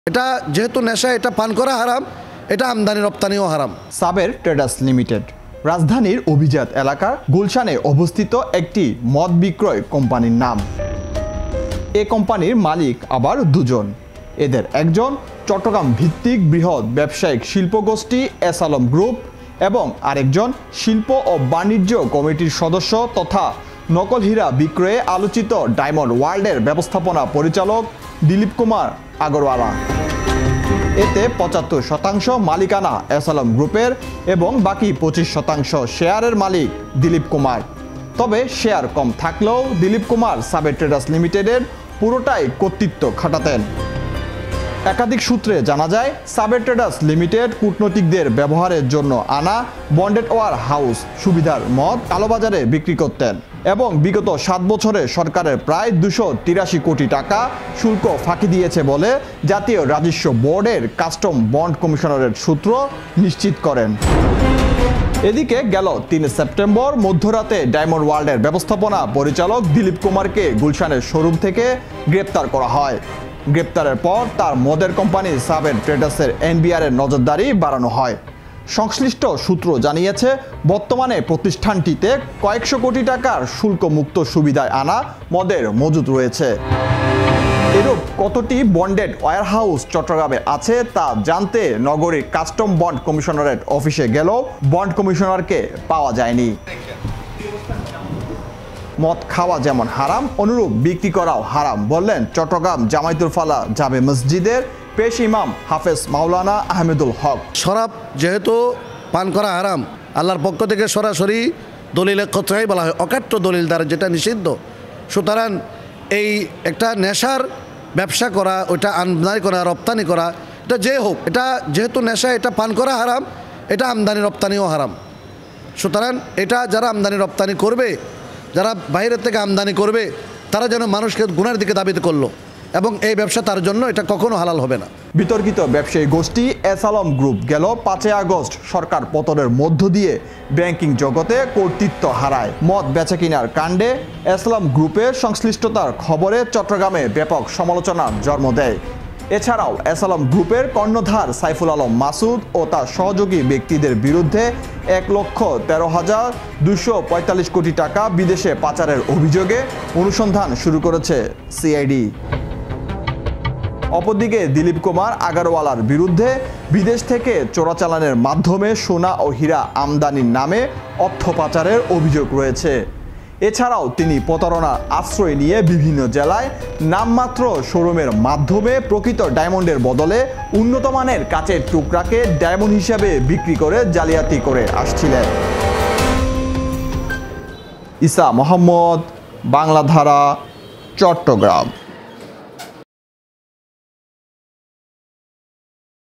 এটা যেহেতু নেশা, এটা পান করা হারাম, এটা আমদানি রপ্তানিও হারাম। সাবের ট্রেডার্স লিমিটেড রাজধানীর অভিজাত এলাকার গুলশানে অবস্থিত একটি মদ বিক্রয় কোম্পানির নাম। এ কোম্পানির মালিক আবার দুজন। এদের একজন চট্টগ্রাম ভিত্তিক বৃহৎ ব্যবসায়িক শিল্পগোষ্ঠী এস আলম গ্রুপ এবং আরেকজন শিল্প ও বাণিজ্য কমিটির সদস্য তথা নকল হীরা বিক্রয়ে আলোচিত ডায়মন্ড ওয়ার্ল্ডের ব্যবস্থাপনা পরিচালক দিলীপ কুমার আগরওয়ালা। এতে ৭৫% মালিকানা এস আলম গ্রুপের এবং বাকি 25% শেয়ারের মালিক দিলীপ কুমার। তবে শেয়ার কম থাকলেও দিলীপ কুমার সাবের ট্রেডার্স লিমিটেডের পুরোটাই কর্তৃত্ব খাটাতেন। একাধিক সূত্রে জানা যায়, সাবের ট্রেডার্স লিমিটেড কূটনৈতিকদের ব্যবহারের জন্য আনা বন্ডেড ওয়ার হাউস সুবিধার মদ কালোবাজারে বিক্রি করতেন এবং বিগত 7 বছরে সরকারের প্রায় 283 কোটি টাকা শুল্ক ফাঁকি দিয়েছে বলে জাতীয় রাজস্ব বোর্ডের কাস্টম বন্ড কমিশনারের সূত্র নিশ্চিত করেন। এদিকে গেল 3 সেপ্টেম্বর মধ্যরাতে ডায়মন্ড ওয়ার্ল্ডের ব্যবস্থাপনা পরিচালক দিলীপ কুমারকে গুলশানের শোরুম থেকে গ্রেপ্তার করা হয়। গ্রেপ্তারের পর তার মদের কোম্পানি সাবের ট্রেডার্সের এনবিআরের নজরদারি বাড়ানো হয়। সংশ্লিষ্ট সূত্র জানিয়েছে, বর্তমানে প্রতিষ্ঠানটিতে কয়েকশো কোটি টাকার শুল্কমুক্ত সুবিধায় আনা মদের মজুদ রয়েছে। এরূপ কতটি বন্ডেড ওয়্যারহাউস চট্টগ্রামে আছে তা জানতে নগরীর কাস্টম বন্ড কমিশনারেট অফিসে গেলেও বন্ড কমিশনারকে পাওয়া যায়নি। মদ খাওয়া যেমন হারাম, অনুরূপ বিক্রি করাও হারাম বললেন চট্টগ্রাম জামায়াতুল ফালাহ জামে মসজিদের পেশ ইমাম হাফেজ মাওলানা আহমেদুল হক। শরাব যেহেতু পান করা হারাম, আল্লাহর পক্ষ থেকে সরাসরি দলিলে কথাই বলা হয়, অকাট্য দলিল দ্বারা যেটা নিষিদ্ধ। সুতরাং এই একটা নেশার ব্যবসা করা, ওইটা আমদানি করা, রপ্তানি করা, এটা যে হোক, এটা যেহেতু নেশা, এটা পান করা হারাম, এটা আমদানি রপ্তানিও হারাম। সুতরাং এটা যারা আমদানি রপ্তানি করবে, যারা বাইরের থেকে আমদানি করবে, তারা যেন মানুষকে গুনার দিকে দাবিত করলো এবং এই ব্যবসা তার জন্য এটা কখনো হালাল হবে না। বিতর্কিত ব্যবসায়ী গোষ্ঠী এস আলম গ্রুপ গেল 5 আগস্ট সরকার পতনের মধ্য দিয়ে ব্যাংকিং জগতে কর্তৃত্ব হারায়। মদ বেচাকিনার কাণ্ডে এস আলম গ্রুপের সংশ্লিষ্টতার খবরে চট্টগ্রামে ব্যাপক সমালোচনার জন্ম দেয়। এছাড়াও এস আলম গ্রুপের কর্ণধার সাইফুল আলম মাসুদ ও তার সহযোগী ব্যক্তিদের বিরুদ্ধে ১,১৩,২৪৫ কোটি টাকা বিদেশে পাচারের অভিযোগে অনুসন্ধান শুরু করেছে সিআইডি। অপরদিকে দিলীপ কুমার আগরওয়ালার বিরুদ্ধে বিদেশ থেকে চোরাচালানের মাধ্যমে সোনা ও হীরা আমদানির নামে অর্থ পাচারের অভিযোগ রয়েছে। এছাড়াও তিনি প্রতারণার আশ্রয় নিয়ে বিভিন্ন জেলায় নামমাত্র শোরুমের মাধ্যমে প্রকৃত ডায়মন্ডের বদলে উন্নত মানের কাচের টুকরাকে ডায়মন্ড হিসাবে বিক্রি করে জালিয়াতি করে আসছিলেন। ইসা মোহাম্মদ, বাংলাধারা, চট্টগ্রাম।